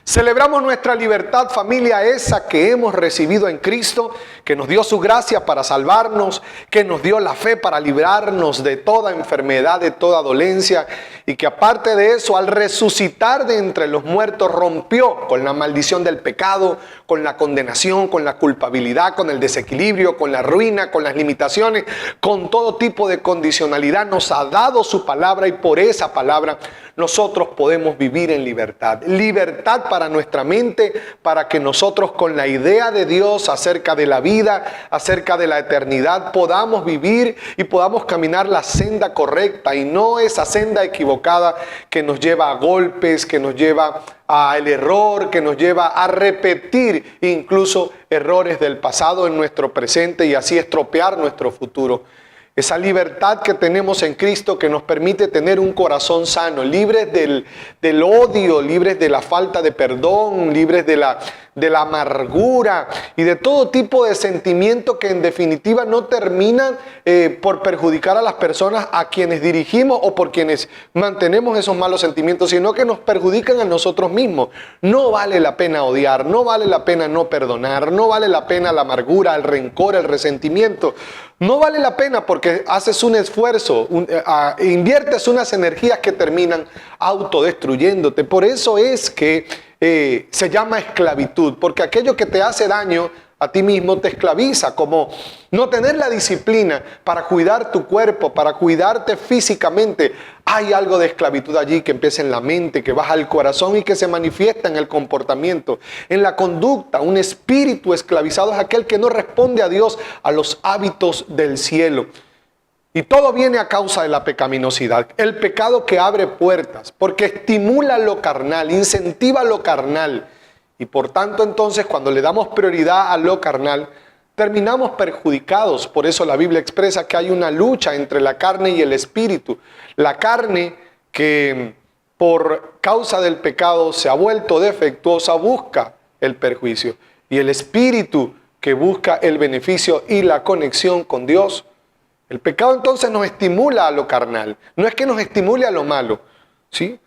Celebramos nuestra libertad, familia, esa que hemos recibido en Cristo, que nos dio su gracia para salvarnos, que nos dio la fe para librarnos de toda enfermedad, de toda dolencia, y que aparte de eso, al resucitar de entre los muertos, rompió con la maldición del pecado, con la condenación, con la culpabilidad, con el desequilibrio, con la ruina, con las limitaciones, con todo tipo de condicionalidad. Nos ha dado su palabra y por esa palabra nosotros podemos vivir en libertad. Libertad para nuestra mente, para que nosotros con la idea de Dios acerca de la vida, acerca de la eternidad, podamos vivir y podamos caminar la senda correcta y no esa senda equivocada que nos lleva a golpes, que nos lleva al error, que nos lleva a repetir incluso errores del pasado en nuestro presente y así estropear nuestro futuro. Esa libertad que tenemos en Cristo que nos permite tener un corazón sano, libres del odio, libres de la falta de perdón, libres de la amargura y de todo tipo de sentimiento que en definitiva no terminan por perjudicar a las personas a quienes dirigimos o por quienes mantenemos esos malos sentimientos, sino que nos perjudican a nosotros mismos. No vale la pena odiar, no vale la pena no perdonar, no vale la pena la amargura, el rencor, el resentimiento. No vale la pena porque haces un esfuerzo, inviertes unas energías que terminan autodestruyéndote. Por eso es que se llama esclavitud, porque aquello que te hace daño a ti mismo te esclaviza, como no tener la disciplina para cuidar tu cuerpo, para cuidarte físicamente. Hay algo de esclavitud allí que empieza en la mente, que baja al corazón y que se manifiesta en el comportamiento, en la conducta. Un espíritu esclavizado es aquel que no responde a Dios, a los hábitos del cielo. Y todo viene a causa de la pecaminosidad, el pecado que abre puertas, porque estimula lo carnal, incentiva lo carnal. Y por tanto entonces cuando le damos prioridad a lo carnal, terminamos perjudicados. Por eso la Biblia expresa que hay una lucha entre la carne y el espíritu. La carne que por causa del pecado se ha vuelto defectuosa busca el perjuicio. Y el espíritu que busca el beneficio y la conexión con Dios. El pecado entonces nos estimula a lo carnal. No es que nos estimule a lo malo, ¿sí?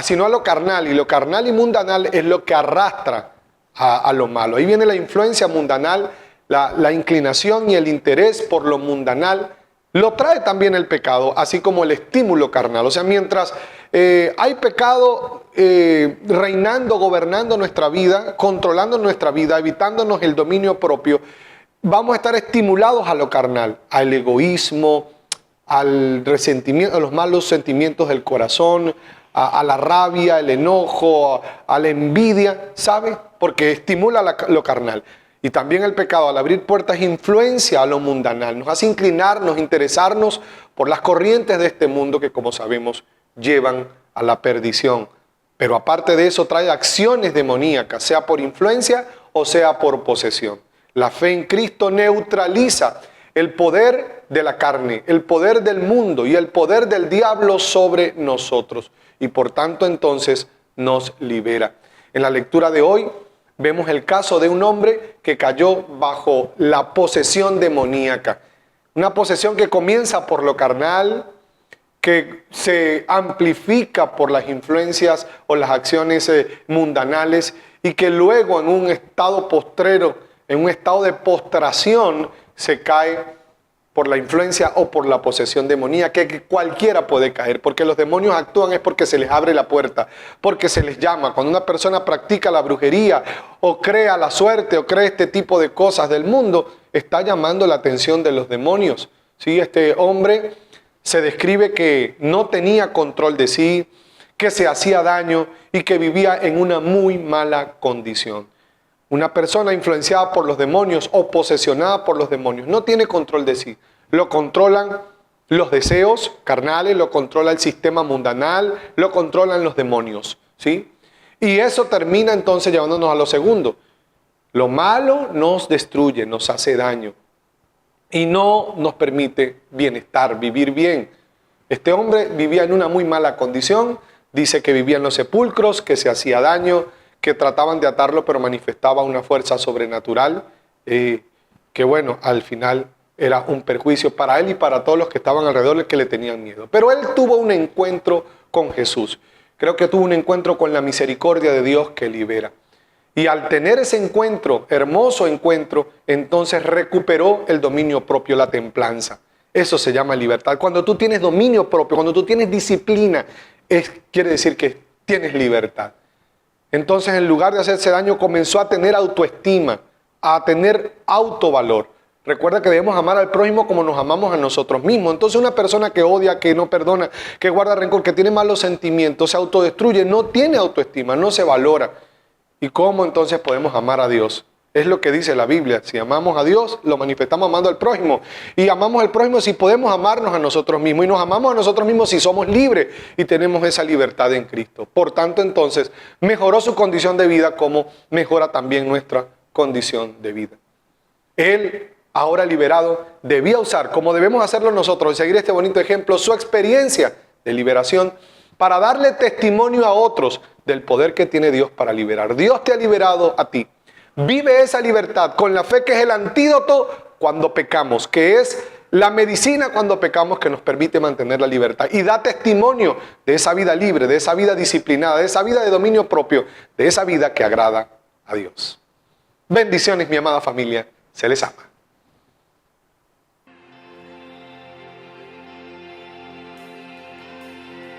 Sino a lo carnal. Y lo carnal y mundanal es lo que arrastra a lo malo. Ahí viene la influencia mundanal, la inclinación y el interés por lo mundanal. Lo trae también el pecado, así como el estímulo carnal. O sea, mientras hay pecado reinando, gobernando nuestra vida, controlando nuestra vida, evitándonos el dominio propio, vamos a estar estimulados a lo carnal, al egoísmo, al resentimiento, a los malos sentimientos del corazón, a la rabia, el enojo, a la envidia, ¿sabe? Porque estimula lo carnal. Y también el pecado, al abrir puertas, influencia a lo mundanal. Nos hace inclinarnos, interesarnos por las corrientes de este mundo que, como sabemos, llevan a la perdición. Pero aparte de eso, trae acciones demoníacas, sea por influencia o sea por posesión. La fe en Cristo neutraliza el poder de la carne, el poder del mundo y el poder del diablo sobre nosotros. Y por tanto entonces nos libera. En la lectura de hoy vemos el caso de un hombre que cayó bajo la posesión demoníaca. Una posesión que comienza por lo carnal, que se amplifica por las influencias o las acciones mundanales y que luego en un estado postrero, en un estado de postración, se cae por la influencia o por la posesión demoníaca, que cualquiera puede caer, porque los demonios actúan es porque se les abre la puerta, porque se les llama. Cuando una persona practica la brujería o crea la suerte o cree este tipo de cosas del mundo, está llamando la atención de los demonios. ¿Sí? Este hombre se describe que no tenía control de sí, que se hacía daño y que vivía en una muy mala condición. Una persona influenciada por los demonios o posesionada por los demonios no tiene control de sí. Lo controlan los deseos carnales, lo controla el sistema mundanal, lo controlan los demonios, ¿sí? Y eso termina entonces llevándonos a lo segundo. Lo malo nos destruye, nos hace daño y no nos permite bienestar, vivir bien. Este hombre vivía en una muy mala condición, dice que vivía en los sepulcros, que se hacía daño, que trataban de atarlo, pero manifestaba una fuerza sobrenatural, que bueno, al final era un perjuicio para él y para todos los que estaban alrededor, que le tenían miedo. Pero él tuvo un encuentro con Jesús. creo que tuvo un encuentro con la misericordia de Dios que libera. Y al tener ese encuentro, hermoso encuentro, entonces recuperó el dominio propio, la templanza. Eso se llama libertad. Cuando tú tienes dominio propio, cuando tú tienes disciplina, quiere decir que tienes libertad. Entonces, en lugar de hacerse daño, comenzó a tener autoestima, a tener autovalor. Recuerda que debemos amar al prójimo como nos amamos a nosotros mismos. Entonces, una persona que odia, que no perdona, que guarda rencor, que tiene malos sentimientos, se autodestruye, no tiene autoestima, no se valora. ¿Y cómo entonces podemos amar a Dios? Es lo que dice la Biblia. Si amamos a Dios, lo manifestamos amando al prójimo. Y amamos al prójimo si podemos amarnos a nosotros mismos. Y nos amamos a nosotros mismos si somos libres y tenemos esa libertad en Cristo. Por tanto, entonces, mejoró su condición de vida como mejora también nuestra condición de vida. Él, ahora liberado, debía usar, como debemos hacerlo nosotros, y seguir este bonito ejemplo, su experiencia de liberación para darle testimonio a otros del poder que tiene Dios para liberar. Dios te ha liberado a ti. Vive esa libertad con la fe, que es el antídoto cuando pecamos, que es la medicina cuando pecamos, que nos permite mantener la libertad. Y da testimonio de esa vida libre, de esa vida disciplinada, de esa vida de dominio propio, de esa vida que agrada a Dios. Bendiciones, mi amada familia. Se les ama.